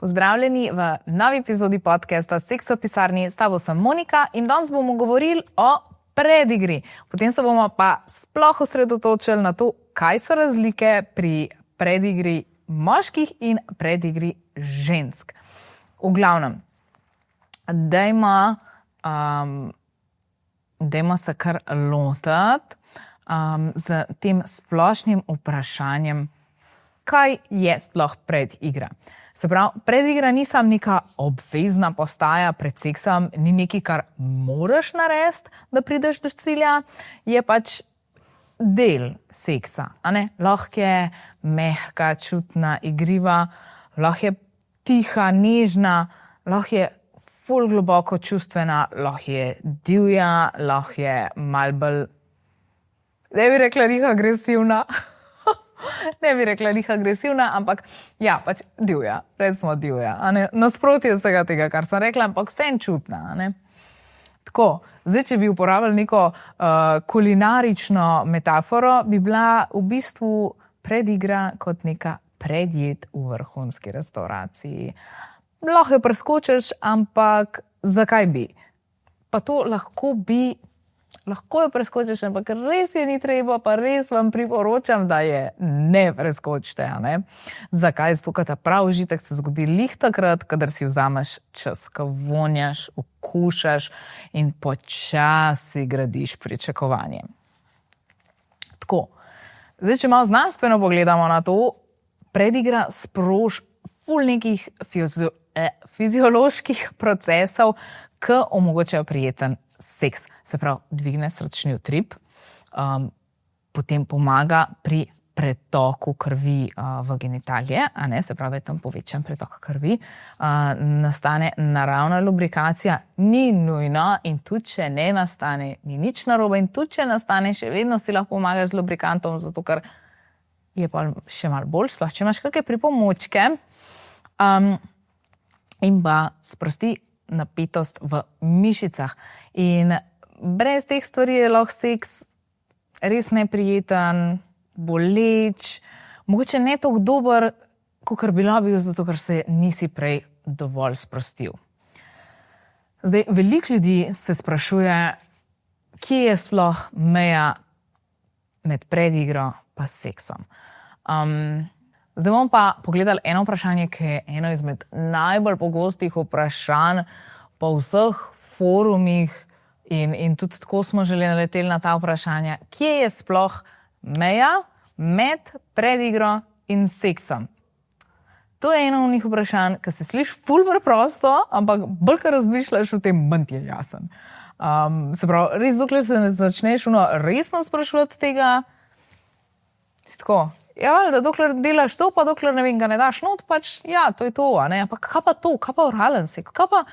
Pozdravljeni v novi epizodi podcasta Seks v pisarni. S tabo sem Monika in danes bomo govorili o predigri. Potem se bomo pa sploh osredotočili na to, kaj so razlike pri predigri moških in predigri žensk. V glavnem, dajmo se kar lotiti z tem splošnim vprašanjem, kaj je sploh predigra. Se pravi, predigra ni samo neka obvezna postaja pred seksom, ni nekaj, kar moraš narediti, da prideš do cilja, je pač del seksa. Lahko je mehka, čutna, igriva, lahko je tiha, nežna, lahko je ful globoko čustvena, lahko je divja, lahko je malo bolj, ne bi rekla njih agresivna. Ne bi rekla njih agresivna, ampak ja, pač divja, recimo divja. Nasprotje vsega tega, kar sem rekla, ampak vsem čutna. Tako, zdaj, če bi uporabljali neko kulinarično metaforo, bi bila v bistvu predigra kot neka predjed v vrhunski restavraciji. Lahko jo preskočiš, ampak zakaj bi? Pa to lahko jo preskočiš, ampak res je ni treba, pa res vam priporočam, da je ne preskočite. Zakaj? Zato, ker ta prav užitek se zgodi lih takrat, kadar si vzameš čas, ko vonjaš, okušaš in počasi gradiš pričakovanje. Tako, zdaj, če malo znanstveno pogledamo na to, predigra sproži ful nekih fizioloških procesov, ki omogočajo prijeten seks. Se pravi, dvigne srčni utrip, potem pomaga pri pretoku krvi v genitalije, se pravi, da je tam povečan pretok krvi, nastane naravna lubrikacija, ni nujno in tudi, če ne nastane, ni nič narobe in tudi, če nastane, še vedno si lahko pomagaš z lubrikantom, zato ker je pa še malo bolj sploh, če imaš kakšne pripomočke in pa sprosti napetost v mišicah. In brez teh stvari je lahko seks res neprijeten, boleč, mogoče ne tako dober, kakor bi bil, zato ker se nisi prej dovolj sprostil. Zdaj, veliko ljudi se sprašuje, kje je sploh meja med predigro pa seksom. Zdaj bomo pa pogledali eno vprašanje, ki je eno izmed najbolj pogostih vprašanj po vseh forumih in tudi tako smo že naleteli na ta vprašanja. Kje je sploh meja med predigro in seksom? To je eno od njih vprašanj, ki se sliši ful preprosto, ampak bolj, kar razmišljaš o tem, manj ti je jasen. Se pravi, res dokler se ne začneš resno sprašovati tega, si tako, ja, da dokler delaš to, pa dokler ne vem, ga ne daš not, pač, ja, to je to, ampak kaj pa to, kaj pa oralen seks, kaj pa,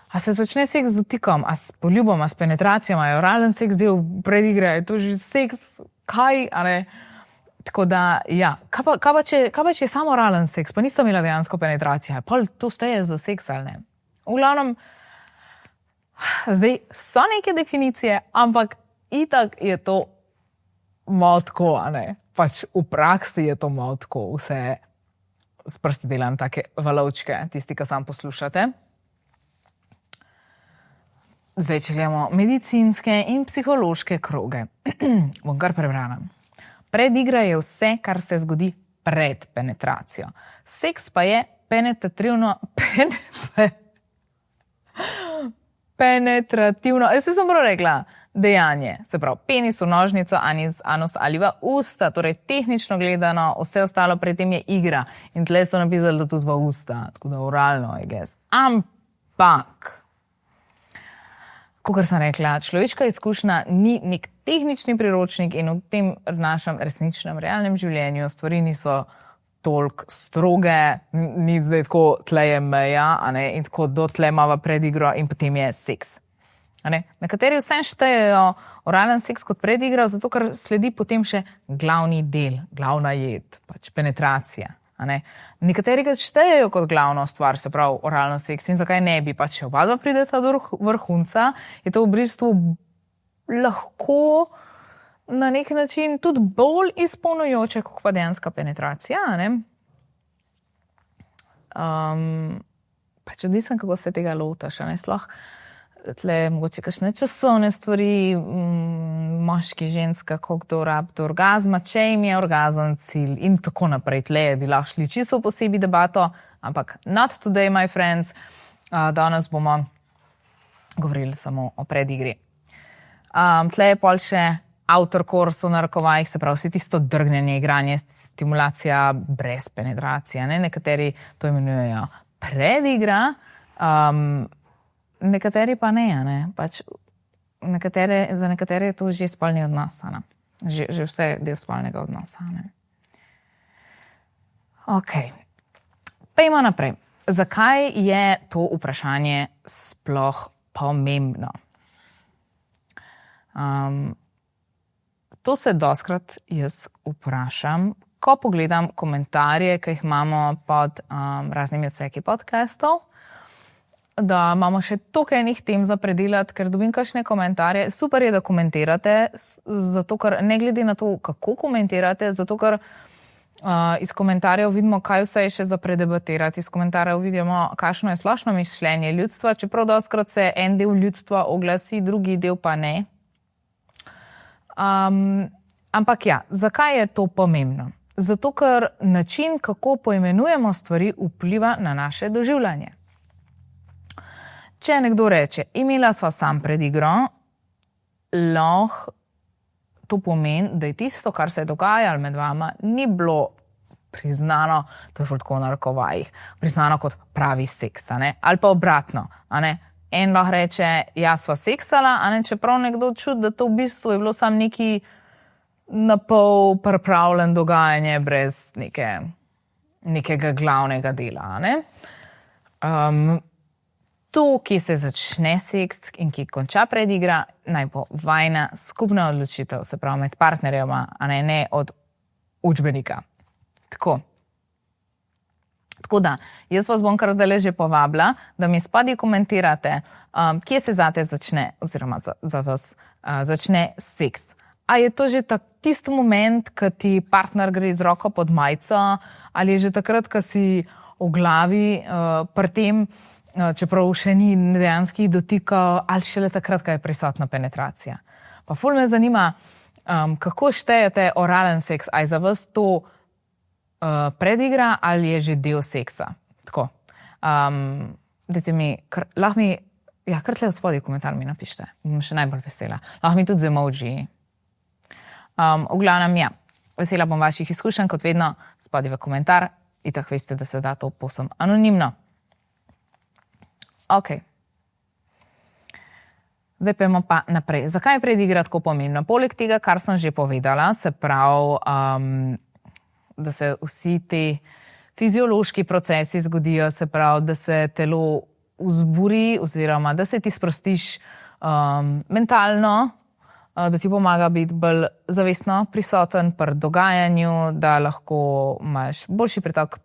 A se začne seks z dotikom, a s poljubom, a s penetracijom, a je oralen seks del predigre, je to že seks, kaj, Tako da, ja, kaj pa če je samo oralen seks, pa nista imela dejansko penetracija, pa to steje za seks ali ne? V glavnem, zdaj so neke definicije, ampak itak je to malo tako, Pač v praksi je to malo tako, vse s prsti delam take valovčke, tisti, ki sam poslušate. Zdaj, če gledamo medicinske in psihološke kroge, bom kar prebrala. Predigra je vse, kar se zgodi pred penetracijo. Seks pa je penetrativno, jaz sem prav rekla, dejanje, se pravi, penis v nožnico, anus ali v usta, torej tehnično gledano, vse ostalo pred tem je igra. In tle so napisali, da tudi v usta, tako da oralno, I guess. Ampak, kakor sem rekla, človeška izkušnja ni nek tehnični priročnik in v tem našem resničnem, realnem življenju stvari niso toliko stroge, ni zdaj tako, tle je meja, in tako do tle imava predigro in potem je seks. Nekateri vsem štejejo oralen seks kot predigra, zato ker sledi potem še glavni del, glavna jed, pač penetracija. Nekateri ga štejejo kot glavno stvar, se pravi oralno seks in zakaj ne bi, pač če oba dva prideta do vrhunca, je to v bistvu lahko na nek način tudi bolj izpolnjujoče kot pa dejanska penetracija. pač odvisen, kako se tega lotaš, ne, sploh tle mogoče kakšne časovne stvari, moški, ženska, kako kdo rabi do orgazma, če jim je orgazem cilj in tako naprej. Tle bi lahko šli čisto posebej debato, ampak not today, my friends. Danes bomo govorili samo o predigri. Tle je pol še outer course v narekovajih, se pravi vsi tisto drgnjenje, igranje, stimulacija brez penetracije. Ne? Nekateri to imenujejo predigra, nekateri pa ne. Pač za nekatere je to že spolni odnos. Že vse je del spolnega odnosa. Ne? Ok. Pejmo naprej. Zakaj je to vprašanje sploh pomembno? To se dostkrat jaz vprašam, ko pogledam komentarje, ki jih imamo pod raznimi odseki podcastov, da imamo še toliko enih tem za predelati, ker dobim kakšne komentarje. Super je, da komentirate, zato ker ne glede na to, kako komentirate, zato ker iz komentarjev vidimo, kaj vse je še za predebatirati, iz komentarjev vidimo, kakšno je splošno mišljenje ljudstva, čeprav dostkrat se en del ljudstva oglasi, drugi del pa ne. Ampak ja, zakaj je to pomembno? Zato, ker način, kako poimenujemo stvari, vpliva na naše doživljanje. Če nekdo reče, imela sva sam predigro, lahko to pomeni, da je tisto, kar se je dogajalo med vama, ni bilo priznano, to je tako v narekovajih, priznano kot pravi seks, ali pa obratno, En lahko reče, jaz sva seksala, čeprav nekdo čuti, da to v bistvu je bilo samo neki napol pripravljen dogajanje brez nekega glavnega dela. To, ki se začne seks in ki konča predigra, naj bo vajna skupna odločitev, se pravi med partnerjema, ne od učbenika. Tako da, jaz vas bom kar zdaj že povabila, da mi spodaj komentirate, kje se zate začne, oziroma za vas začne seks. A je to že tisti moment, ko ti partner gre z roko pod majico, ali je že takrat, ko si v glavi pri tem, čeprav še ni dejanskih dotikov, ali šele takrat, ko je prisotna penetracija. Pa ful me zanima, kako štejete oralen seks, a je za vas to predigra ali je že del seksa. Tako. Dajte mi, lahko mi, kar tle v spodaj komentar mi napište, bom še najbolj vesela. Lahko mi tudi z emoji. V glavnem, vesela bom vaših izkušenj, kot vedno, spodaj v komentar, itak veste, da se da to povsem anonimno. Ok. Zdaj pojmo pa naprej. Zakaj je predigra tako pomembno? Poleg tega, kar sem že povedala, se pravi, da se vsi ti fiziološki procesi zgodijo, se pravi, da se telo vzburi oziroma da se ti sprostiš mentalno, da ti pomaga biti bolj zavestno prisoten pri dogajanju, da lahko imaš boljši pretok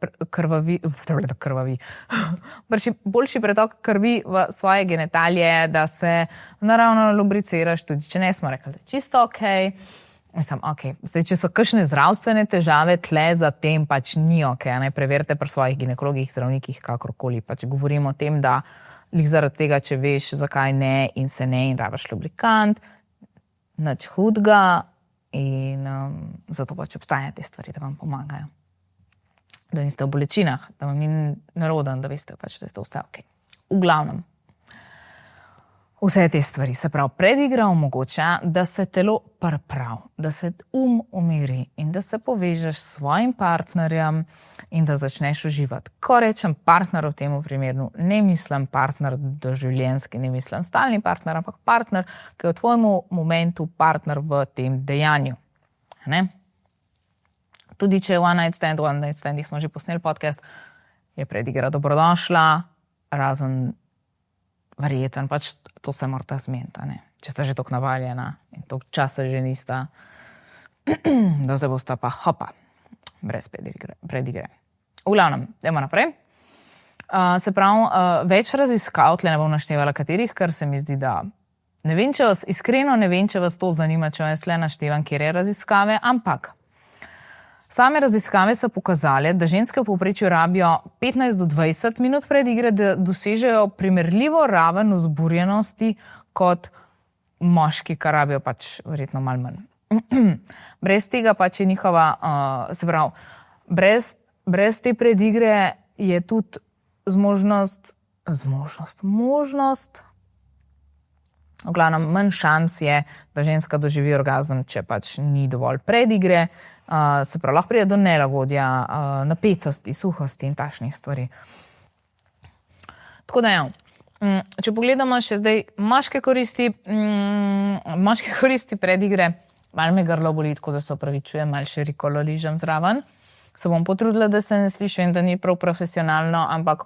boljši pretok krvi v svoje genitalije, da se naravno lubriciraš, tudi če ne smo rekli, da je čisto okej. Mislim, Zdaj, če so kakšne zdravstvene težave, tle za tem pač ni okej. Preverite pri svojih ginekologih, zdravnikih, kakorkoli. Pač govorimo o tem, da zaradi tega, če veš, zakaj ne in se ne in rabiš lubrikant, nič hudega in zato pač obstajajo te stvari, da vam pomagajo. Da niste v bolečinah, da vam ni neroden, da veste pač, da je to vse okej. V glavnem. Vse te stvari, se pravi, predigra omogoča, da se telo pripravi, da se umiri in da se povežeš s svojim partnerjem in da začneš uživati. Ko rečem partner v tem primeru, ne mislim partner doživljenjski, ne mislim stalni partner, ampak partner, ki je v tvojem momentu partner v tem dejanju. Ne? Tudi če je one night stand, smo že posneli podcast, je predigra dobrodošla, razen verjeten, pač to se morata zmeniti, če sta že toliko navaljena in toliko časa že nista, da zdaj bosta pa hopa, brez predigre. V glavnem, idemo naprej. Se pravi, več raziskav, tle ne bom naštevala katerih, ker se mi zdi, da iskreno ne vem, če vas to zanima, če vas tle naštevam, kjer je raziskave, ampak Same raziskave so pokazale, da ženske v povprečju rabijo 15 do 20 minut pred igre, da dosežejo primerljivo raven vzburjenosti kot moški, kar rabijo pač verjetno malo manj. Brez tega pač je njihova, se pravi, brez te predigre je tudi možnost, v glavnem manj šans je, da ženska doživi orgazem, če pač ni dovolj predigre, se pravi, lahko pride do nelagodja, napetosti, suhosti in takšnih stvari. Tako da če pogledamo še zdaj moške koristi predigre, malo me grlo boli, tako da se opravičujem, malo še rikolo ližem zraven. Se bom potrudila, da se ne slišim, da ni prav profesionalno, ampak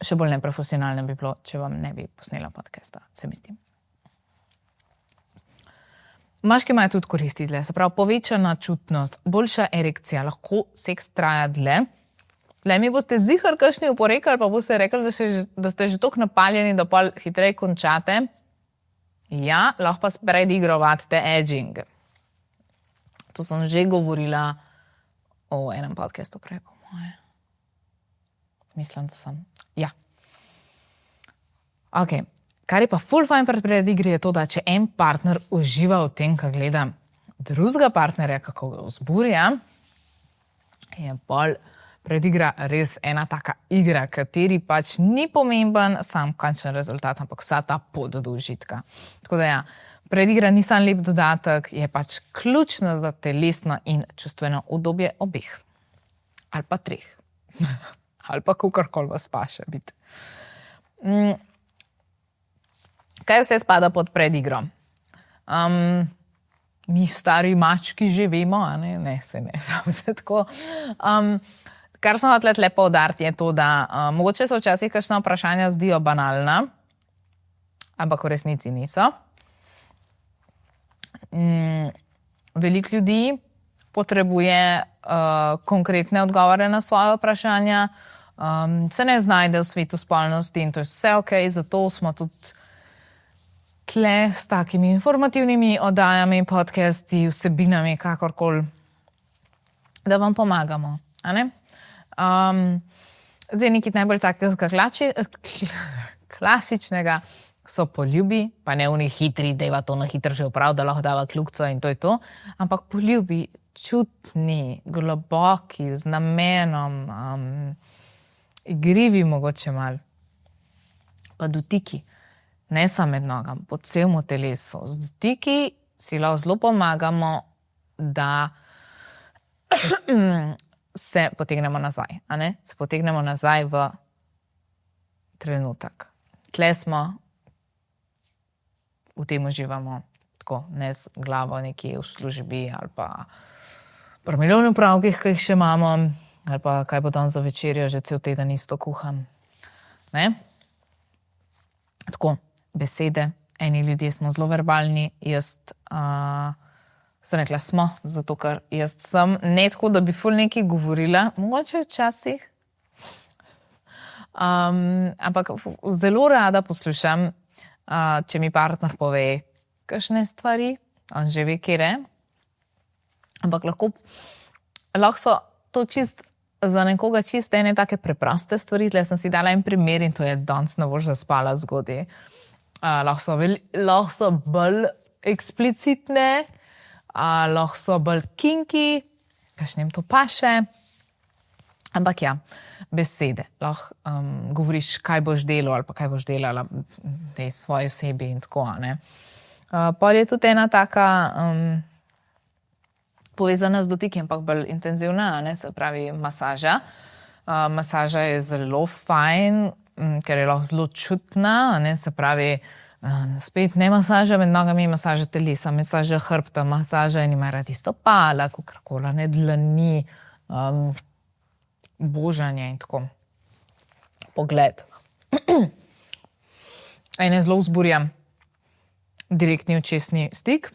še bolj neprofesionalno bi bilo, če vam ne bi posnela podcasta, se mi zdi. Moški imajo tudi koristi dlje, se pravi povečana čutnost, boljša erekcija, lahko seks traja dlje. Le mi boste zihar kakšni oporekali, pa boste rekli, da ste že toliko napaljeni, da pol hitreje končate. Ja, lahko pa predigrovate edging. To sem že govorila o enem podcastu prej, po moje. Mislim, da sem. Ja. Ok. Kar je pa ful fajn pri predigri je to, da če en partner uživa v tem, ko gleda drugega partnerja, kako ga vzburja, je pol predigra res ena taka igra, kateri pač ni pomemben sam končen rezultat, ampak vsa ta pot do užitka. Tako da ja, predigra ni samo lep dodatek, je pač ključno za telesno in čustveno udobje obeh. Ali pa treh. Ali pa kakorkoli vas paše biti. Kaj vse spada pod predigro? Mi stari mački že vemo, a ne? Ne, se ne. Tako. Kar sem hotela lepo poudariti je to, da mogoče so včasih kakšna vprašanja zdijo banalna, ampak v resnici niso. Veliko ljudi potrebuje konkretne odgovore na svoje vprašanja, se ne znajde v svetu spolnosti in to je vse okej, zato smo tudi tle s takimi informativnimi oddajami, podcasti, vsebinami, kakorkoli, da vam pomagamo, a ne? Zdaj nekaj najbolj takega klasičnega so poljubi, pa ne oni hitri, deva to na hitro že oprav, da lahko dava kljukco in to je to, ampak poljubi čutni, globoki, z namenom, igrivi mogoče malo, pa dotiki, ne samo med nogam, po celemu telesu. Z dotiki si lahko zelo pomagamo, da se potegnemo nazaj, a ne? Se potegnemo nazaj v trenutek. Tle smo, v tem uživamo, tako, ne z glavo nekje v službi ali pa pri milijon opravkih, ki jih še imamo, ali pa kaj bo dan za večerjo, že cel teden isto kuham. Ne? Tako, besede, eni ljudje smo zelo verbalni, jaz sem rekla smo, zato ker jaz sem ne tako, da bi ful nekaj govorila, mogoče včasih, ampak zelo rada poslušam, če mi partner pove kakšne stvari, on že ve, kere, ampak lahko so to čist za nekoga čist ene take preproste stvari, tle sem si dala en primer in to je danes ne boš zaspala zgodaj. Lahko so bolj eksplicitne, lahko so bolj kinky, kakšnem to paše, ampak ja, besede. Lahko govoriš, kaj boš delal ali pa kaj boš delala tej svoji osebi in tako, ne. Pol je tudi ena taka povezana z dotiki, ampak bolj intenzivna, ne, se pravi masaža. Masaža je zelo fajn, ker je lahko zelo čutna, ne, se pravi, spet ne masaža med nogami, masaža telesa, masaža hrbta, masaža in ima radi stopala, kakorkoli, ne, dlani, božanje in tako. Pogled. Ene zelo vzburja direktni očesni stik.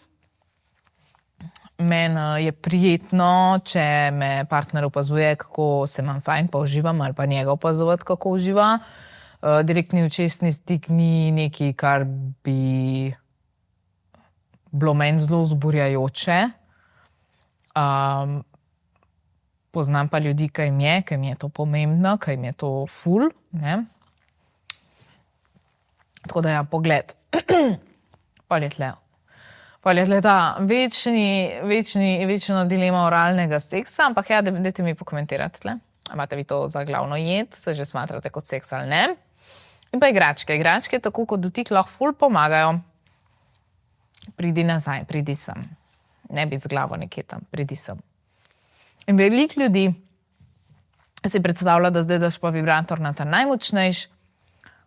Meni je prijetno, če me partner opazuje, kako se imam fajn, pa uživam, ali pa njega opazovati, kako uživa. Direktni očesni stik ni nekaj, kar bi bilo meni zelo vzburjajoče. Poznam pa ljudi, ki jim je to pomembno, ki jim je to ful, ne. Tako da ja, pogled. Pa je tle ta večno dilema oralnega seksa, ampak ja, dajte mi pokomentirati tle. Imate vi to za glavno jed, se že smatrate kot seks ali ne? In pa igračke. Igračke, tako kot dotik, lahko ful pomagajo. Pridi nazaj, pridi sem. Ne biti z glavo nekje tam, pridi sem. In veliko ljudi si predstavlja, da zdaj daš pa vibrator na ta najmočnejši,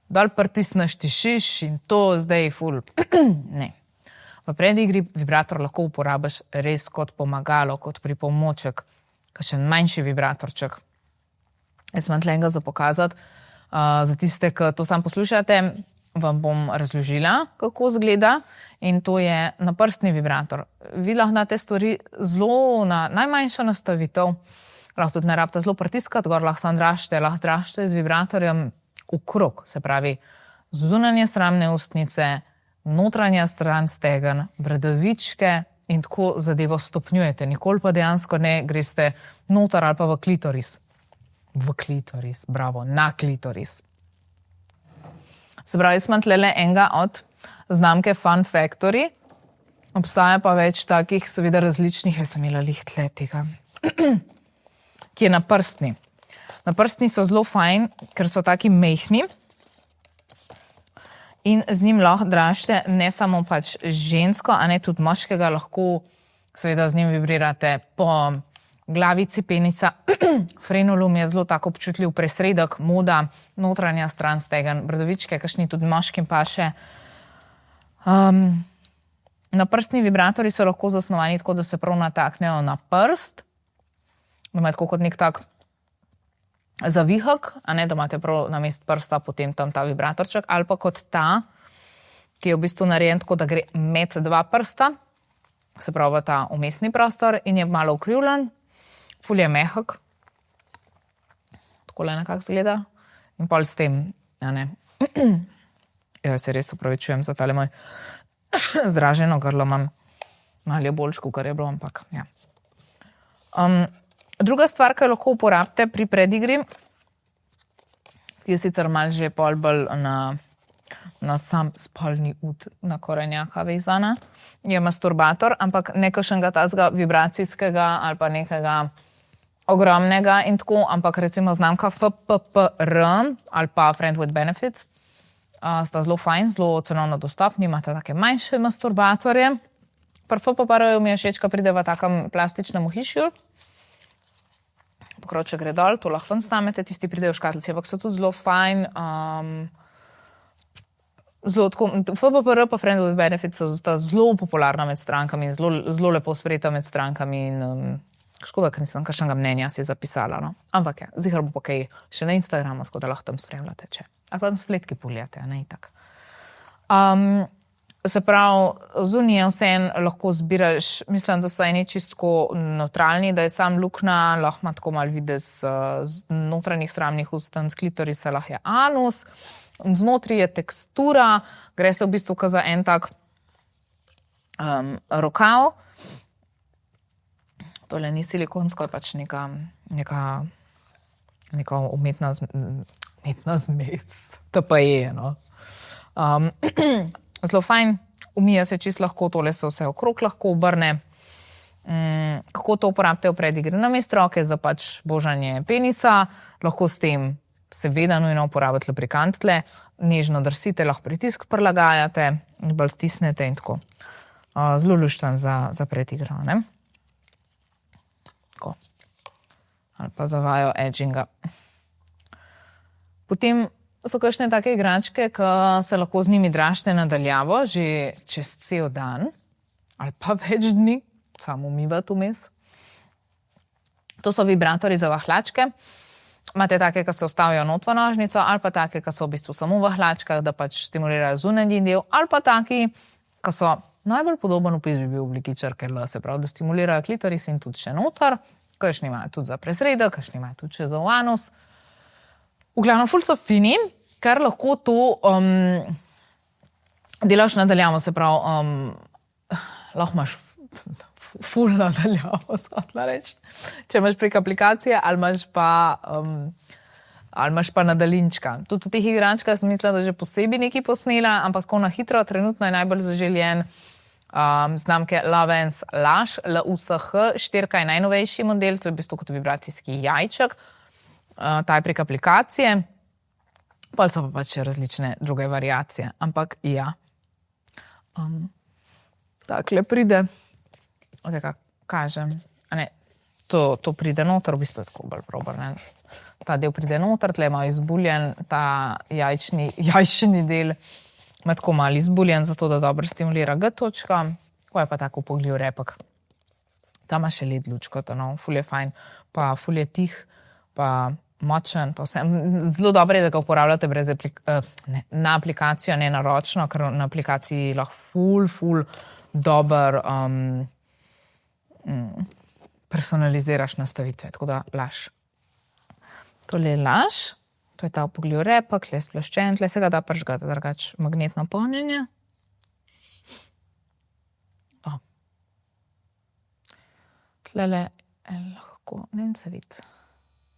dol pritisneš, tišiš in to zdaj ful. Ne. V predigri vibrator lahko uporabiš res kot pomagalo, kot pripomoček, kakšen manjši vibratorček. Jaz imam tlega za pokazati. Za tiste, ki to sam poslušate, vam bom razložila, kako izgleda. In to je naprstni vibrator. Vi lahko na te stvari zelo na najmanjšo nastavitev, lahko tudi ne rabite zelo pritiskati, gor lahko sam dražite z vibratorjem okrog, se pravi zunanje sramne ustnice, notranja stran stegen, bradavičke in tako zadevo stopnjujete. Nikoli pa dejansko ne greste noter ali pa v klitoris. V klitoris, bravo, na klitoris. Se pravi, jaz imam tlele enega od znamke Fun Factory. Obstaja pa več takih, seveda različnih, jaz sem imela lih tle tega, ki je naprstni. Naprstni so zelo fajn, ker so taki mehni in z njim lahko dražite ne samo pač žensko, a ne tudi moškega, lahko seveda z njim vibrirate po glavici penisa. Frenulum je zelo tako občutljiv presredek, moda, notranja stran stegen, bradavičke, kakšni tudi moškim paše. Naprstni vibratorji so lahko zasnovani tako, da se prav nataknejo na prst, da imate tako kot nek tak zavihek, a ne, da imate prav na mest prsta potem tam ta vibratorček, ali pa kot ta, ki je v bistvu narejen tako, da gre med dva prsta, se pravi ta umestni prostor in je malo ukrivljen, ful je mehek, takole nekako zgleda in pol s tem, ja ne, ja se res opravičujem za tale moj zdraženo grlo, imam malo bolj kar je bilo, ampak ja. Druga stvar, ki jo lahko uporabite pri predigri, ki je sicer malo že pol bolj na sam spolni ud na korenjaka vezana, je masturbator, ampak ne kakšnega tazga vibracijskega ali pa nekega ogromnega in tako, ampak recimo znamka FPPR ali pa Friend with Benefits sta zelo fajn, zelo cenovno dostopni, imate take manjše masturbatorje. Pri FPPR-ju mi je všeč, ko pride v takem plastičnem ohišju. Pokrovče gre dol, to lahko ven snamete, tisti pridejo v škatlici, ampak so tudi zelo fajn. FPPR pa Friend with Benefits sta zelo popularna med strankami, zelo lepo sprejeta med strankami in škoda, ker nisem kakšnega mnenja si zapisala. No? Ampak ja, zihar bo pa kaj še na Instagramu, tako da lahko tam spremljate, če. Ali pa na spletki pogledate, ne itak. Se pravi, zunije vseeno lahko zbiraš, mislim, da so eni čistko neutralni, da je sam luknja, lahko ima tako malo videz z notranjih sramnih ustnic, klitorisa, lahko je anus, znotri je tekstura, gre se v bistvu za en tak rokav. Tole ni silikonsko, je pač neka umetna zmes. To pa je, no. Zelo fajn, umija se čisto lahko, tole se vse okrog lahko obrne. Kako to uporabite v predigri? Namesto roke za pač božanje penisa, lahko s tem seveda nujno uporabite lubrikant tle, nežno drsite, lahko pritisk prilagajate, bolj stisnete in tako. Zelo lušten za predigro, ne? Tako. Ali pa za vajo edginga. Potem so kakšne take igračke, ki se lahko z njimi dražite nadaljavo že čez cel dan ali pa več dni, samo umivati vmes. To so vibratorji za vahlačke. Imate take, ki se vstavijo not v nožnico, ali pa take, ki so v bistvu samo v vahlačkah, da pač stimulirajo zunanji del, ali pa taki, ki so najbolj podoben opis bi bil v obliki črke L, se pravi, da stimulirajo klitoris in tudi še noter, kakšni imajo tudi za presredek, kakšni imajo tudi še za anus. V glavnem, ful so fini, ker lahko to delaš nadaljavo, se pravi, lahko imaš ful nadaljavo, če imaš prek aplikacije ali imaš pa na daljinčka. Tudi v teh igračkah sem mislila, da že posebej nekaj posnela, ampak tako na hitro, trenutno je najbolj zaželjen znamke Lovens Lush, LUSH, 4 je najnovejši model, to je v bistvu kot vibracijski jajček, ta je prek aplikacije, pa so pa pač različne druge variacije, ampak ja. Takle pride, odeka kažem, to pride noter, v bistvu je tako bolj probar, ne? Ta del pride noter, tle malo izbuljen, ta jajčni del ima tako malo izbuljen, zato da dobro stimulira G-točka, ko je pa tako pogljiv repek. Ta ima še led lučko, ful je fajn, pa ful je tih, pa močen, pa vse. Zelo dobro je, da ga uporabljate na aplikacijo, ne na ročno, ker na aplikaciji lahko ful dober personaliziraš nastavitve, tako da Lush. Tole je Lush, to je ta upogljiv repek, tle sploščen, tle se ga da pržgati, drugače magnetno polnjenje. Tlele lahko, ne vem se vidi,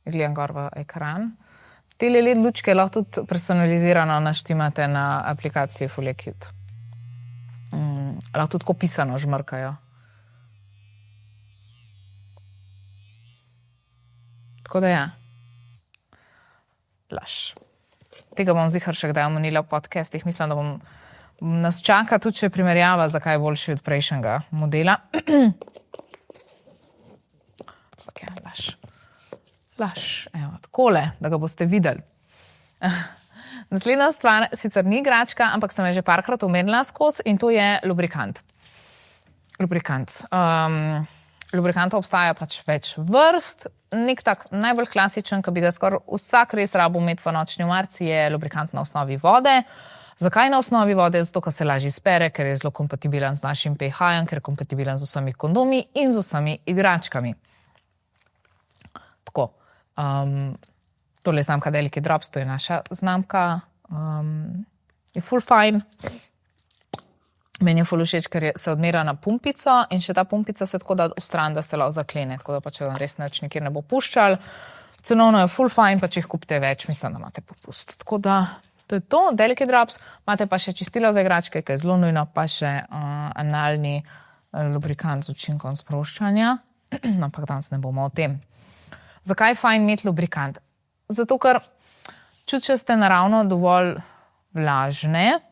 gledam gor v ekran. Tele LED lučke lahko tudi personalizirano naštimate na aplikaciji ful je cute. Lahko tudi tako pisano žmrkajo. Tako da ja. Lush. Tega bom zihar še kdaj omenila v podcastih. Mislim, da nas čaka tudi še primerjava, zakaj je boljši od prejšnjega modela. Ok, Lush. Lush, evo, takole, da ga boste videli. Naslednja stvar sicer ni igračka, ampak sem je že parkrat omenila skozi in to je lubrikant. Lubrikantov obstaja pač več vrst. Nek tak najbolj klasičen, ki bi ga skoraj vsak res rabil imeti v nočni omarici, je lubrikant na osnovi vode. Zakaj na osnovi vode? Zato, ker se lažje spere, ker je zelo kompatibilen z našim pH-jem, ker je kompatibilen z vsemi kondomi in z vsemi igračkami. Tako. Tole je znamka Delicate Drops, to je naša znamka. Je ful fajn. Meni je ful všeč, ker se odmera na pumpico in še ta pumpica se tako da ustran, da se lahko zaklene, tako da pa če res nič nikjer ne bo puščal. Cenovno je ful fajn, pa če jih kupite več, mislim, da imate popust. Tako da, to je to, Delicate Drops. Imate pa še čistilo za igračke, ki je zelo nujno, pa še analni lubrikant z učinkom sproščanja. Ampak danes ne bomo o tem. Zakaj je fajn imeti lubrikant? Zato, ker če ste naravno dovolj vlažne,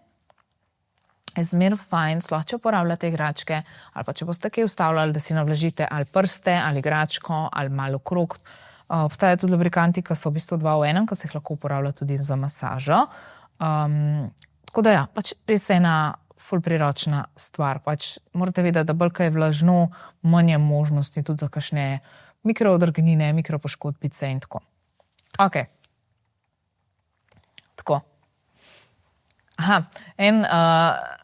je zmer fajn, sploh če uporabljate igračke, ali pa če boste kaj vstavljali, da si navlažite ali prste, ali igračko, ali malo okrog. Obstajajo tudi lubrikanti, ki so v bistvu 2 v 1, ki se jih lahko uporablja tudi za masažo. Tako da ja, pač res je ena ful priročna stvar. Pač morate vedeti, da bolj kaj je vlažno, manj je možnosti tudi za kakšne mikroodrgnine, mikropoškodbice in tako. Ok. Tako. Aha, en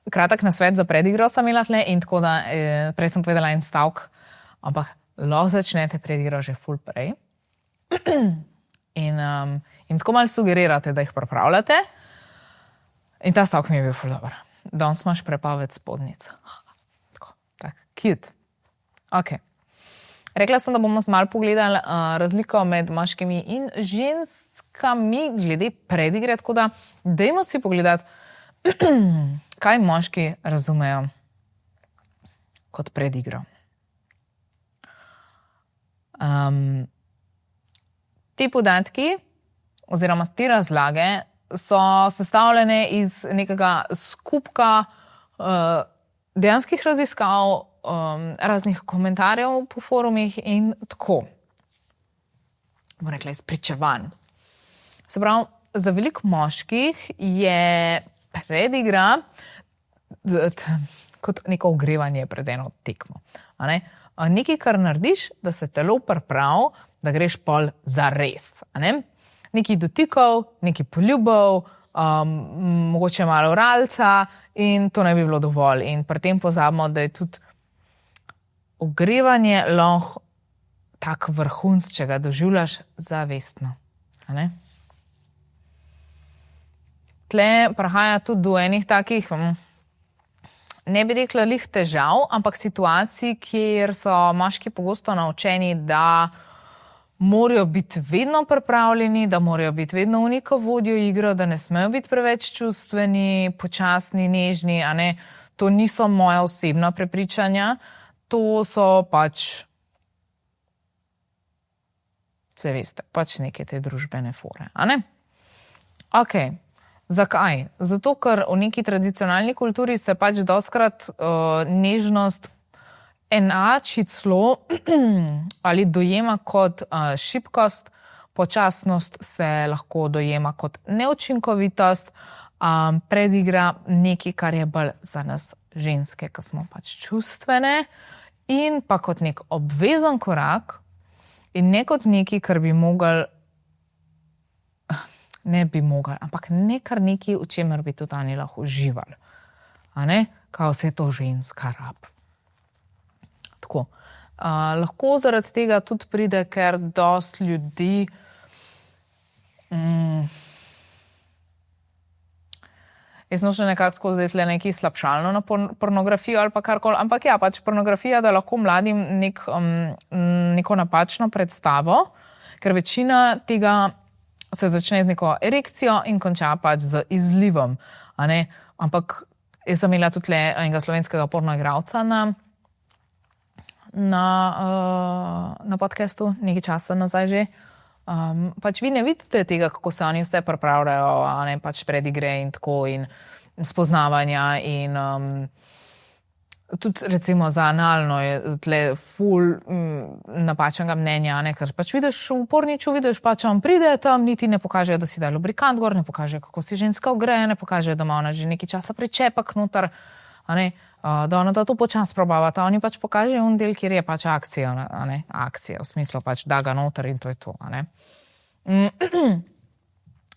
kratek nasvet za predigro sem imela tle in tako da prej sem povedala en stavek, ampak lahko začnete predigro že ful prej in tako malo sugerirate, da jih pripravljate in ta stavek mi je bil ful dober. Danes imaš prepoved spodnic. Tako, cute. Ok. Rekla sem, da bomo malo pogledali razliko med moškimi in ženskami glede predigre, tako da dajmo si pogledati, kaj moški razumejo kot predigro. Ti podatki oziroma te razlage so sestavljene iz nekega skupka dejanskih raziskav, raznih komentarjev po forumih in tako. Bom rekla, izpričevanj. Se pravi, za veliko moških je predigra kot neko ogrevanje pred eno tekmo. Nekaj, kar narediš, da se telo pripravi, da greš pol za res. Nekaj dotikov, nekaj poljubov, mogoče malo oralca in to ne bi bilo dovolj. In pri tem pozabimo, da je tudi ogrevanje lahko tak vrhunc, če ga doživljaš zavestno. Tle prihaja tudi do enih takih ne bi rekla lih težav, ampak situacij, kjer so moški pogosto naučeni, da morajo biti vedno pripravljeni, da morajo biti vedno oni, ki vodijo igro, da ne smejo biti preveč čustveni, počasni, nežni, a ne. To niso moja osebna prepričanja, to so pač, se veste, pač neke te družbene fore, a ne? Okej. Zakaj? Zato, ker v neki tradicionalni kulturi se pač dostkrat nežnost enači celo ali dojema kot šibkost, počasnost se lahko dojema kot neučinkovitost, predigra nekaj, kar je bolj za nas ženske, ki smo pač čustvene, in pa kot nek obvezen korak in ne kot nekaj, kar bi mogli, ne bi mogli, ampak ne kar nekaj, v čemer bi tudi oni lahko uživali. A ne? Kao vse to ženska rab. Tako. Lahko zaradi tega tudi pride, ker dost ljudi jaz nočem nekako tako zdaj tle nekaj slabšalno na pornografijo ali pa karkoli, ampak ja, pač pornografija da lahko mladim neko napačno predstavo, ker večina tega se začne z neko erekcijo in konča pač z izlivom, a ne? Ampak jaz sem imela tudi enega slovenskega pornoigralca na podcastu, nekaj časa nazaj že. Pač vi ne vidite tega, kako se oni vse pripravljajo, a ne, pač predigre in tako in spoznavanja in tudi recimo za analno je tle ful napačnega mnenja, ne, ker pač vidiš v porniču, vidiš pač on pride tam, niti ne pokaže, da si da lubrikant gor, ne pokaže, kako si ženska ogreje, ne pokaže, da ima ona že nekaj časa pričepak noter, a ne, da ona da to počas probavata, oni pač pokaže un del, kjer je pač akcija, a ne, akcija, v smislu pač da ga noter in to je to, a ne.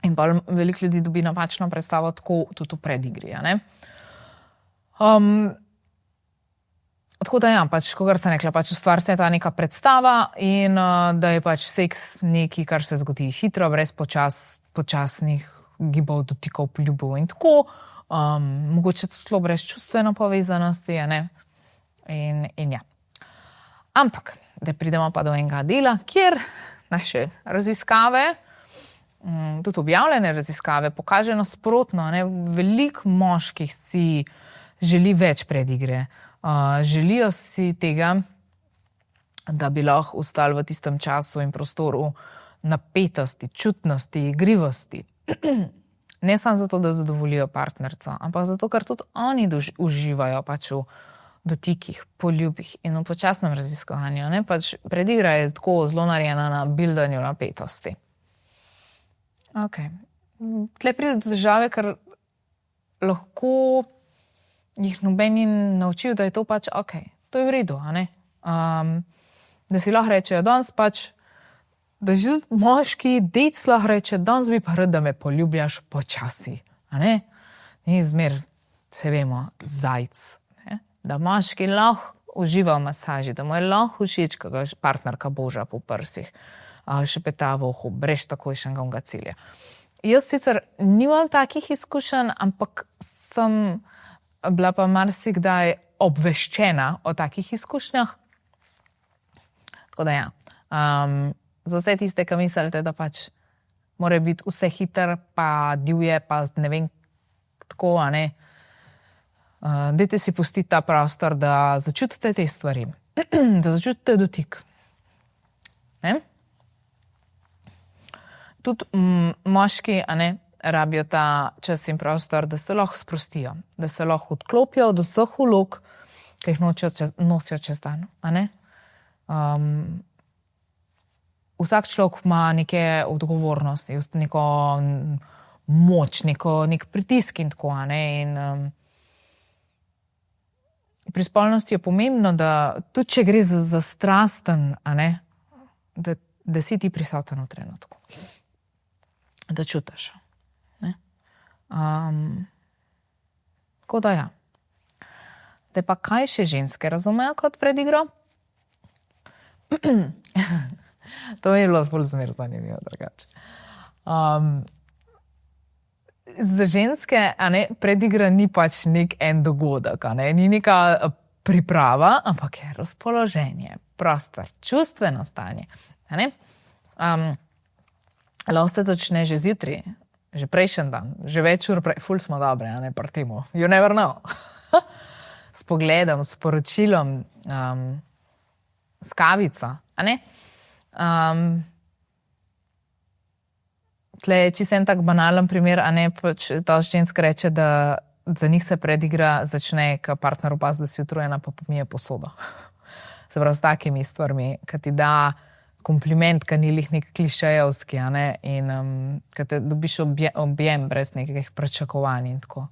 In pa veliko ljudi dobi napačno predstavo tako tudi v predigri, a ne. Tako da ja, pač, kogar sem rekla, pač ustvar se ta neka predstava in da je pač seks nekaj, kar se zgodi hitro, brez počasnih gibov, dotikov, poljubov in tako, mogoče celo brez čustveno povezanosti, a ne. In ja. Ampak, da pridemo pa do enega dela, kjer naše raziskave, tudi objavljene raziskave, pokaže nasprotno, ne, veliko moških si želi več predigre. Želijo si tega, da bi lahko ostali v tistem času in prostoru napetosti, čutnosti, igrivosti. Ne samo zato, da zadovoljijo partnerca, ampak zato, ker tudi oni uživajo pač v dotikih, poljubih in v počasnem raziskovanju. Ne? Pač predigra je tako zelo narejena na bildanju napetosti. Okay. Tle pride do težave, ker lahko jih noben ni naučil, da je to pač okej. To je v redu, a ne? Da si lahko rečejo danes pač, da že moški dec lahko reče, danes bi pa rad, da me poljubljaš počasi, a ne? Ni zmer, se vemo, zajc, ne? Da moški lahko uživa v masaži, da mu je lahko všeč, ko ga partnerka boža po prsih, šepeta v uhu, brez takojšnjega onega cilja. Jaz sicer nimam takih izkušenj, ampak sem bila pa marsikdaj obveščena o takih izkušnjah. Tako da ja, za vse tiste, ki mislite, da pač mora biti vse hiter, pa divje, pa ne vem, tako, a ne. Dajte si pustiti ta prostor, da začutite te stvari, da začutite dotik. Ne? Tudi moški, a ne, rabijo ta čas in prostor, da se lahko sprostijo, da se lahko odklopijo od vseh vlog, ki jih nosijo čez dan, a ne. Vsak človek ima neke odgovornosti, neko moč, nek pritisk in tako, a ne. In pri spolnosti je pomembno, da tudi če gre za strasten, a ne, da si ti prisoten v trenutku. Da čutiš. Tako da ja. Te pa kaj še ženske razumejo kot predigro? To je bilo bolj zmer zanimivo drugače. za ženske, predigra ni pač nek en dogodek, ni neka priprava, ampak je razpoloženje, prostor, čustveno stanje. Lahko se začne že zjutraj, že prejšnji dan, že več ur prej, ful smo dobre, pri temu. You never know. S pogledom, s poročilom, s kavico, Tle je čisto en tak banalen primer, pač ta ženska reče, da za njih se predigra začne, ko partner opazi, da si utrujena, pa pomije posodo. Se pravi, s takimi stvarmi, ki ti da kompliment, ki ni lih nek klišejevski, in ki te dobiš objem brez nekih pričakovanj in tako.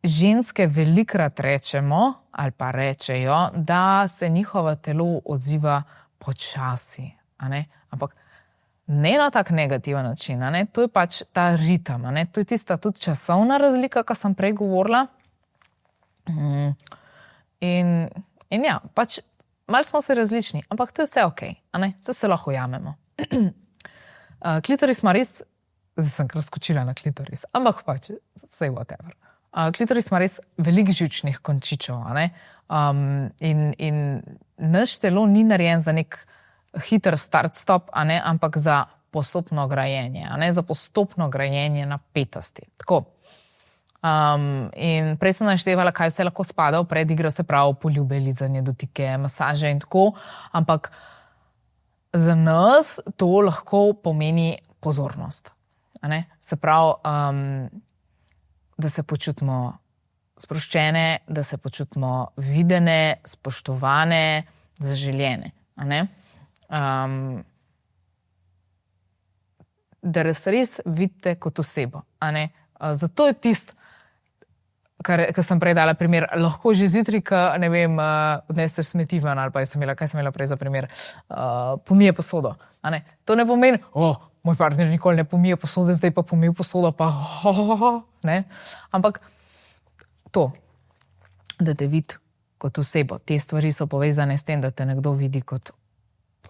Ženske velikrat rečemo, ali pa rečejo, da se njihovo telo odziva počasi, ampak ne na tak negativen način, to je pač ta ritem, to je tista tudi časovna razlika, ki sem prej govorila. In ja, pač malo smo se različni, ampak to je vse okej, vse se lahko ujamemo. Klitoris ima res, zdaj sem kar skočila na klitoris, ampak pač, say whatever. Klitoris ima res veliko živčnih končičev, in naš telo ni narejen za nek hiter start-stop, ampak za postopno grajenje, za postopno grajenje napetosti. Tako. In prej sem naštevala, kaj vse lahko spada v predigro, se pravi poljube, lizanje, dotike, masaže in tako, ampak za nas to lahko pomeni pozornost. Se pravi, da se počutimo sproščene, da se počutimo videne, spoštovane, zaželjene. Da res vidite kot osebo. Zato je tisto, kar sem prej dala primer, lahko že zjutraj, ne vem, odneseš smeti ven, ali pa kaj sem imela prej za primer, pomije posodo. To ne pomeni, moj partner nikoli ne pomije posode, zdaj pa pomije posodo, pa ne. Ampak to, da te vidi kot osebo, te stvari so povezane s tem, da te nekdo vidi kot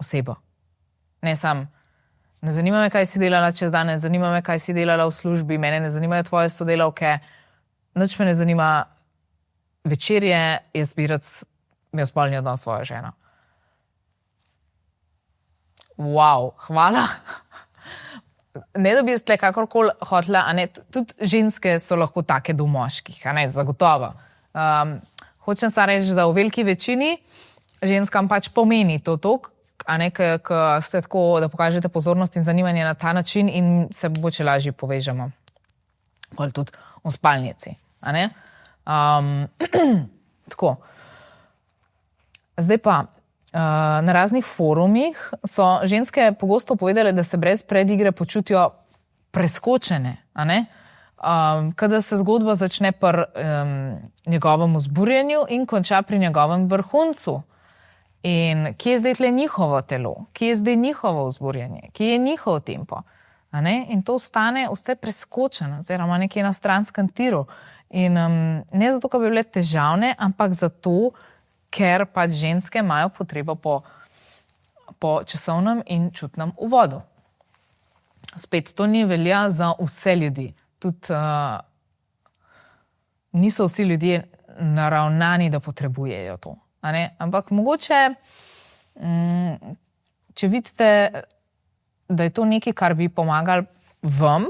osebo. Ne sam, ne zanima me, kaj si delala čez dan, ne zanima me, kaj si delala v službi, mene ne zanimajo tvoje sodelavke, nič me ne zanima, večerje, jaz bi rad imel spolni odnos s svojo ženo. Wow, hvala. Ne, da bi jaz tle kakorkoli hotela, tudi ženske so lahko take do moških, zagotovo. Hočem sa reči, da v veliki večini ženskam pač pomeni to tok, ko ste tako, da pokažete pozornost in zanimanje na ta način in se mogoče lažje povežemo. Ali tudi v spalnici. Tako. Zdaj pa, na raznih forumih so ženske pogosto povedale, da se brez predigre počutijo preskočene, kada se zgodba začne pri njegovem vzburjenju in konča pri njegovem vrhuncu. In kje je zdaj tle njihovo telo, kje je zdaj njihovo vzburjenje, kje je njihov tempo. In to ostane vse preskočeno, oziroma nekje na stranskem tiru. In ne zato, ker bi bile težavne, ampak zato, ker pač ženske imajo potrebo po časovnem in čutnem uvodu. Spet, to ni velja za vse ljudi. Tudi niso vsi ljudje naravnani, da potrebujejo to. Ampak mogoče, če vidite, da je to nekaj, kar bi pomagali vam,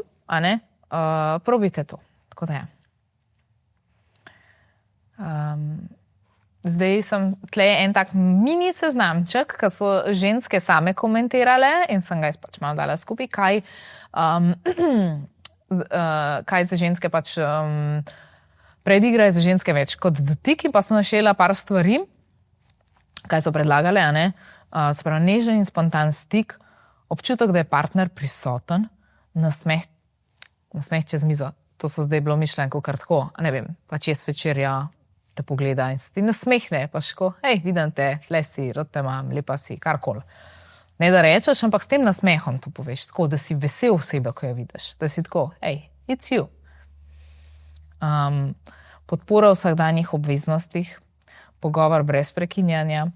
probite to. Tako da je. Zdaj sem tle en tak mini seznamček, ki so ženske same komentirale in sem ga pač malo dala skupaj, kaj za ženske pač predigra je za ženske več kot dotik, in pa sem našela par stvari, kaj so predlagale, se pravi nežen in spontan stik, občutek, da je partner prisoten, nasmeh čez mizo. To so zdaj bilo mišljenko kar tako, ne vem, pač jaz večerja te pogleda in se ti nasmehne, pač ko, hej, vidim te, tle si, rad te imam, lepa si, karkoli. Ne da rečeš, ampak s tem nasmehom to poveš, tako, da si vesel osebe, ko jo vidiš, da si tako, hej, it's you. Podpora v vsakdanjih obveznostih, pogovor brez prekinjanja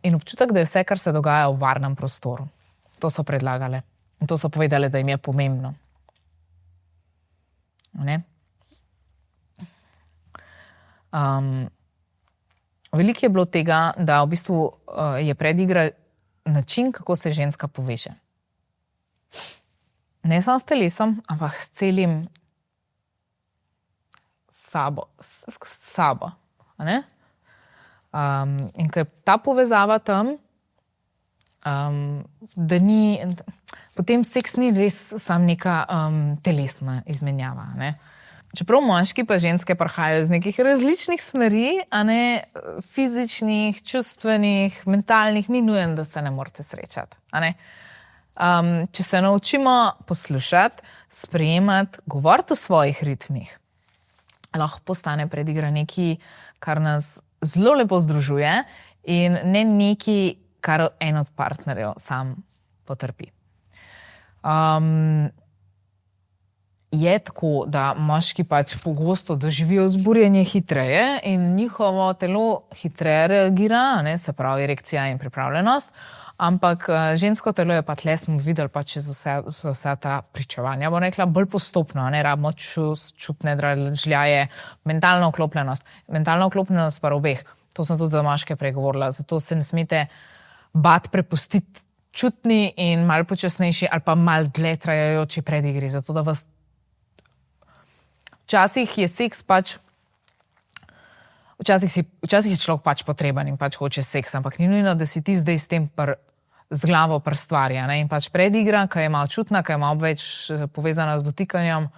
in občutek, da je vse, kar se dogaja v varnem prostoru. To so predlagale. In to so povedali, da jim je pomembno. Ne? Veliko je bilo tega, da v bistvu je predigra način, kako se ženska poveže. Ne samo s telesom, ampak s celim sabo. Ne? In ko je ta povezava tam, da ni, potem seks ni res sam neka telesna izmenjava. Ne? Čeprav moški pa ženske prihajajo iz nekih različnih smeri, a ne fizičnih, čustvenih, mentalnih, ni nujen, da se ne morate srečati. A ne? Če se naučimo poslušati, sprejemati, govoriti o svojih ritmih, lahko postane predigra nekaj, kar nas zelo lepo združuje in ne nekaj, kar en od partnerjev sam potrpi. Je tako, da moški pač pogosto doživijo vzburjenje hitreje in njihovo telo hitreje reagira, ne, se pravi erekcija in pripravljenost, ampak žensko telo je pa tle, smo videli pa čez vsa ta pričevanja, bo rekla, bolj postopno, ne, rabimo čutne dražljaje, mentalna vklopljenost. Mentalna vklopljenost pa obeh, to sem tudi za moške pregovorila, zato se ne smete bati prepustiti čutni in malo počasnejši ali pa malo dlje trajajoči predigri, zato da vas včasih je seks pač, včasih je človek pač potreben in pač hoče seks, ampak ni nujno, da si ti zdaj s tem z glavo prstvarja. In pač predigra, ki je malo čutna, ki je malo več povezana z dotikanjem,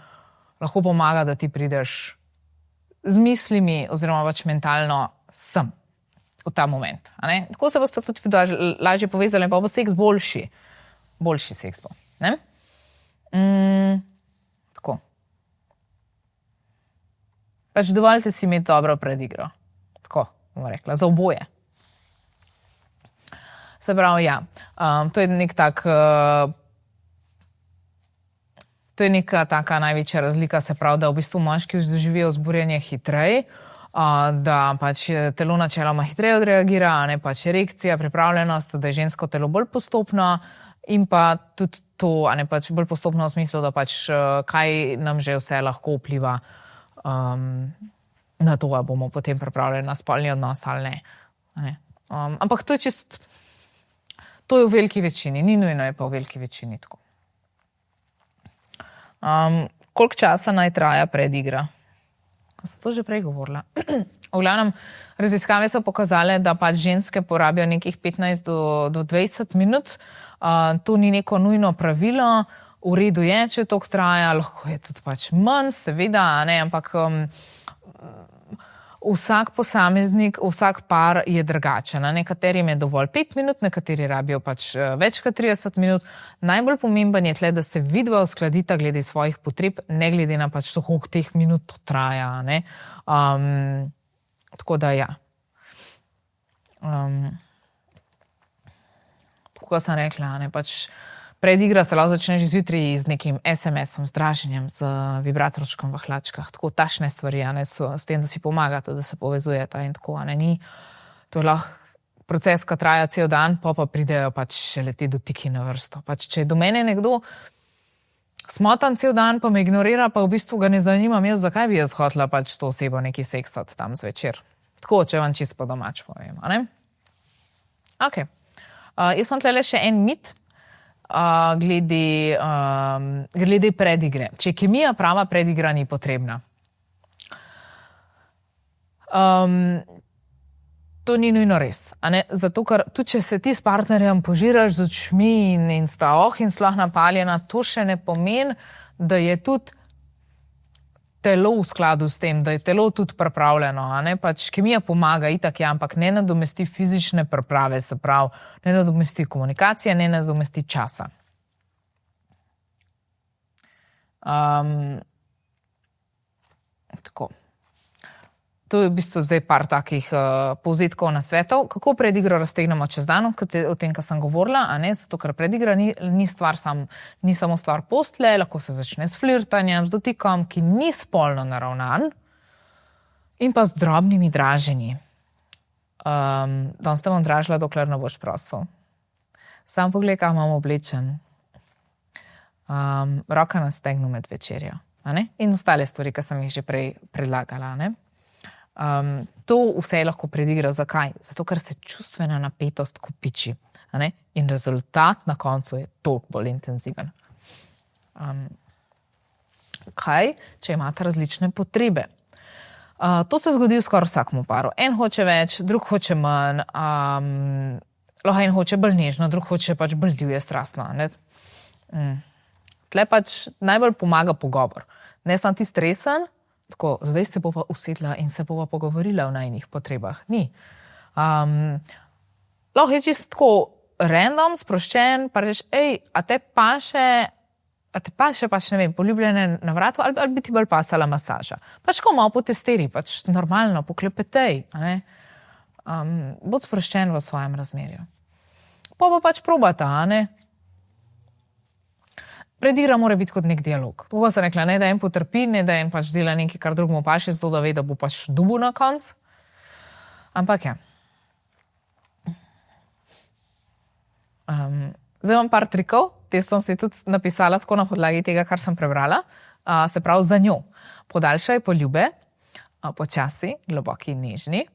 lahko pomaga, da ti prideš z mislimi oziroma pač mentalno sem v ta moment. Tako se boste tudi lažje povezali in pa bo seks boljši. Boljši seks bo. Ne? Tako. Pač dovoljte si imeti dobro predigro. Tako, bomo rekla, za oboje. Se pravi, ja, to je nek tak, to je neka taka največja razlika, se pravi, da v bistvu moški doživijo vzburjenje hitreje, da pač telo načeloma hitreje odreagira, ne pač erekcija, pripravljenost, da je žensko telo bolj postopno in pa tudi to, a ne pač bolj postopno v smislu, da pač kaj nam že vse lahko vpliva na to, da bomo potem pripravljeni na spolni odnos ali ne. Ampak to je čist, to je v veliki večini, ni nujno, je pa v veliki večini tako. Koliko časa naj traja predigra? Sem to že prej govorila. V glavnem, raziskave so pokazale, da pač ženske porabijo nekih 15 do 20 minut. To ni neko nujno pravilo. V redu je, če to traja, lahko je tudi pač manj, seveda, ne, ampak vsak posameznik, vsak par je drugačen. Nekaterim je dovolj 5 minut, nekateri rabijo pač več kot 30 minut. Najbolj pomemben je tle, da se vidva uskladita glede svojih potreb, ne glede na pač to, koliko teh minut to traja. Ne. Tako da ja. Kako sem rekla, ne, pač predigra se lahko začne že zjutraj z nekim SMS-om, z draženjem, z vibratorčkom v hlačkah, tako tašne stvari, ne, s tem, da si pomagate, da se povezujete in tako, ne, ni. To je lahko proces, ki traja cel dan, pa pridejo pač šele te dotiki na vrsto. Pač, če je do mene nekdo smotan cel dan, pa me ignorira, pa v bistvu ga ne zanimam jaz, zakaj bi jaz hotela pač s to osebo neki seksati tam zvečer. Tako, če vam čisto po domač povem, a ne? Ok. Jaz imam tlele še en mit, glede predigre. Če je kemija prava, predigra ni potrebna. To ni nujno res. Zato, ker tudi če se ti s partnerjem požiraš z očmi in sta in sploh napaljena, to še ne pomeni, da je tudi telo v skladu s tem, da je telo tudi pripravljeno. Pač kemija pomaga, itak je, ampak ne nadomesti fizične priprave, se pravi, ne nadomesti komunikacije, ne nadomesti časa. Tako. To je v bistvu zdaj par takih povzetkov nasvetov. Kako predigro raztegnemo čez dan, o tem, kar sem govorila, zato ker predigra ni samo stvar postle, lahko se začne s flirtanjem, z dotikom, ki ni spolno naravnan, in pa z drobnimi draženji. Danes te bom dražila, dokler ne boš prosil. Sam pogled, kaj imam oblečen. roka na stegnu med večerjo. A ne? In ostale stvari, ki sem jih že prej predlagala. Ne? To vse lahko predigra. Zakaj? Zato, ker se čustvena napetost kopiči. A ne? In rezultat na koncu je toliko bolj intenziven. Kaj, če imate različne potrebe? To se zgodi v skoraj vsakmu paru. En hoče več, drug hoče manj, lahko en hoče bolj nežno, drug hoče pač bolj divje strastno. Tle pač najbolj pomaga pogovor. Ne sem ti stresen, tako, zdaj se bova usedla in se bova pogovorila o najnih potrebah. Ni. Lahko je čisto tako random, sproščen, pa rečeš, a te paše pač, ne vem, poljubljene na vratu, ali bi ti bolj pasala masaža. Pač ko malo potestiri, pač normalno, poklepetej. Bod sproščen v svojem razmerju. Pa pač probata, ne? Predigra mora biti kot nek dialog. Tako sem rekla, ne da en potrpi, ne da en pač dela nekaj, kar drugemu paše, zato da ve, da bo pač dubu na konc. Ampak ja. Zdaj imam par trikov, te sem si tudi napisala tako na podlagi tega, kar sem prebrala. Se pravi za njo. Podaljšaj poljube, počasi, globoki in nežni.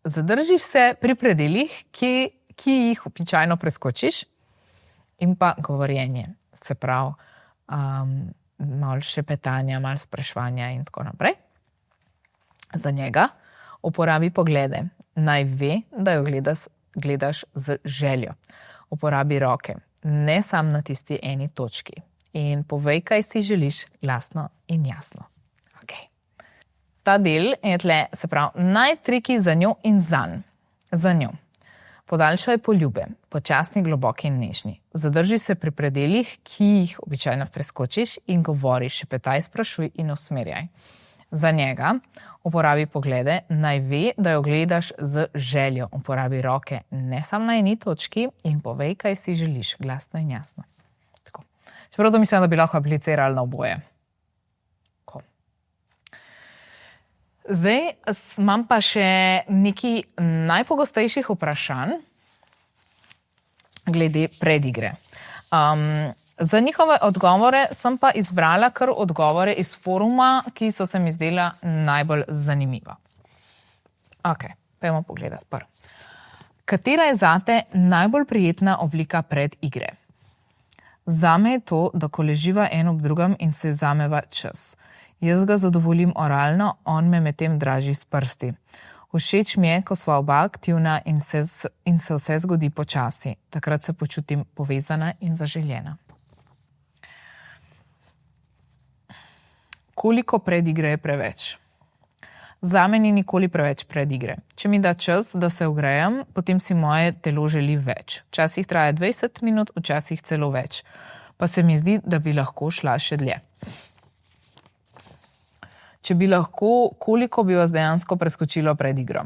Zadrži se pri predelih, ki jih običajno preskočiš. In pa govorjenje, se pravi, malo šepetanja, malo spraševanja in tako naprej. Za njega uporabi poglede. Naj ve, da jo gledaš z željo. Uporabi roke, ne sam na tisti eni točki. In povej, kaj si želiš, glasno in jasno. Okay. Ta del je tle, se pravi, najtriki za njo in zanj. Za njo. Podaljšaj poljube, počasni, globoki in nežni. Zadrži se pri predelih, ki jih običajno preskočiš in govori, šepetaj, sprašuj in usmerjaj. Za njega uporabi poglede, naj ve, da jo gledaš z željo. Uporabi roke, ne sam na eni točki in povej, kaj si želiš, glasno in jasno. Tako. Čeprav to mislim, da bi lahko aplicirali na oboje. Tako. Zdaj imam pa še nekaj najpogostejših vprašanj glede predigre. Za njihove odgovore sem pa izbrala kar odgovore iz foruma, ki so se mi zdela najbolj zanimiva. Ok, pojmo pogledati prvo. Katera je zate najbolj prijetna oblika predigre? Zame je to, da ko leživa en ob drugem in se vzameva čas. Jaz ga zadovoljim oralno, on me medtem draži s prsti. Všeč mi je, ko sva oba aktivna in se vse zgodi počasi. Takrat se počutim povezana in zaželjena. Koliko predigre je preveč? Zame ni nikoli preveč predigre. Če mi da čas, da se ogrejem, potem si moje telo želi več. Včasih traja 20 minut, včasih celo več. Pa se mi zdi, da bi lahko šla še dlje. Če bi lahko, koliko bi vas dejansko preskočilo predigro?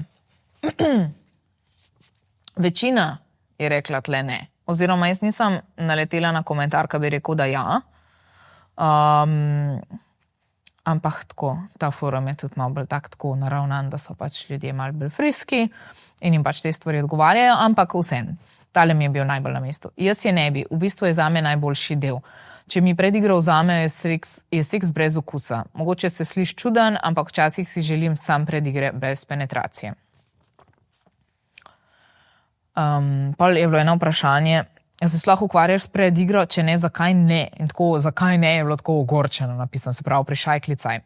Večina je rekla tle ne. Oziroma jaz nisem naletela na komentar, ki bi rekel, da ja. Ampak tako, ta forum je tudi malo bolj tako naravnan, da so pač ljudje malo bolj friski in jim pač te stvari odgovarjajo, ampak vsem. Tale mi je bil najbolj na mestu. Jaz je ne bi, v bistvu je zame najboljši del. Če mi predigro vzame, je seks brez okusa. Mogoče se sliši čuden, ampak včasih si želim sam predigre brez penetracije. Pol je bilo eno vprašanje, se sploh ukvarjaš s predigro, če ne, zakaj ne? In tako, zakaj ne, je bilo tako ogorčeno napisano, se pravi, prišaj klicaj.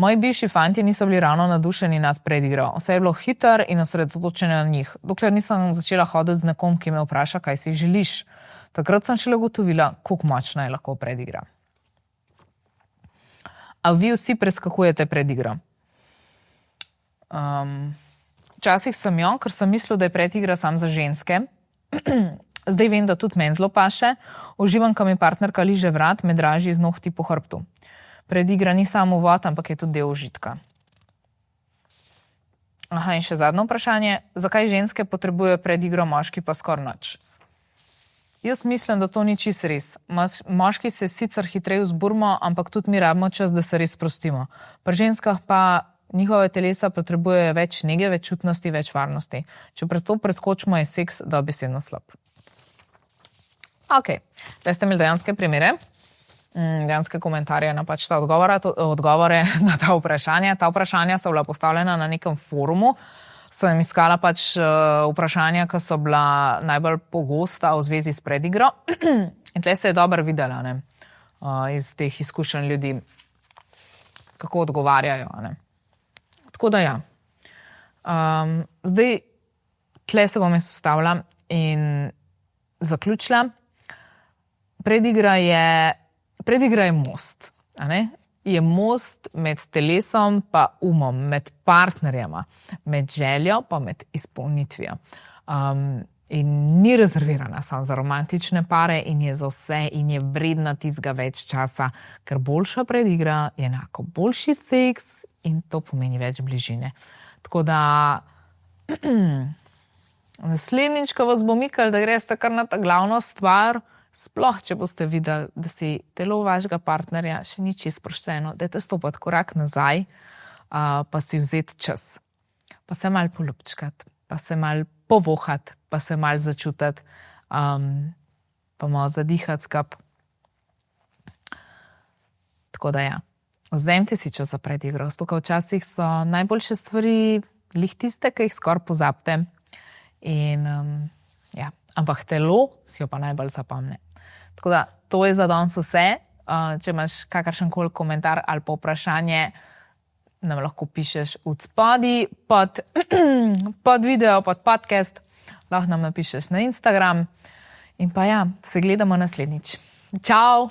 Moji bivši fantje niso bili ravno nadušeni nad predigro. Vse je bilo hiter in osredotočeno na njih. Dokler nisem začela hoditi z nekom, ki me vpraša, kaj si želiš. Takrat sem šele ugotovila, koliko močna je lahko predigra. A vi vsi preskakujete predigro? Včasih sem jo, ker sem mislil, da je predigra sam za ženske. Zdaj vem, da tudi meni zelo paše. Uživam, ko mi partnerka liže vrat, me draži z nohti po hrbtu. Predigra ni samo uvod, ampak je tudi del užitka. Aha, in še zadnje vprašanje. Zakaj ženske potrebujejo predigro, moški pa skoraj nič? Jaz mislim, da to ni čisto res. Moški se sicer hitreje vzburimo, ampak tudi mi rabimo čas, da se res sprostimo. Pri ženskah pa njihove telesa potrebujejo več nege, več čutnosti, več varnosti. Če to preskočimo, je seks dobesedno slab. Ok, zdaj ste imeli dejanske primere, dejanske komentarje na pač ta odgovore na ta vprašanja. Ta vprašanja so bila postavljena na nekem forumu. Sem iskala pač vprašanja, ki so bila najbolj pogosta v zvezi s predigro. In tle se je dobro videla, ne, iz teh izkušenj ljudi, kako odgovarjajo. Ne. Tako da ja. Zdaj, tle se bom jaz ustavila in zaključila. Predigra je most, a ne? Je most med telesom pa umom, med partnerjema, med željo pa med izpolnitvijo. In ni rezervirana samo za romantične pare in je za vse in je vredna tistega več časa, ker boljša predigra je enako boljši seks in to pomeni več bližine. Tako da naslednjič, ko vas bo mikal, da greste kar na ta glavno stvar, sploh, če boste videli, da si telo vašega partnerja še ni čisto sproščeno, dajte stopiti korak nazaj, pa si vzeti čas. Pa se malo poljubčkati, pa se malo povohati, pa se malo začutiti, pa malo zadihati skap. Tako da ja, vzemite si čas za predigro. Stoka včasih so najboljše stvari glih tiste, ki jih skoraj pozabite. In ja, ampak telo si jo pa najbolj zapomne. Tako da, to je za danes vse. Če imaš kakršenkoli komentar ali pa vprašanje, nam lahko pišeš od spodaj, pod video, pod podcast, lahko nam napišeš na Instagram. In pa ja, se gledamo naslednjič. Čau!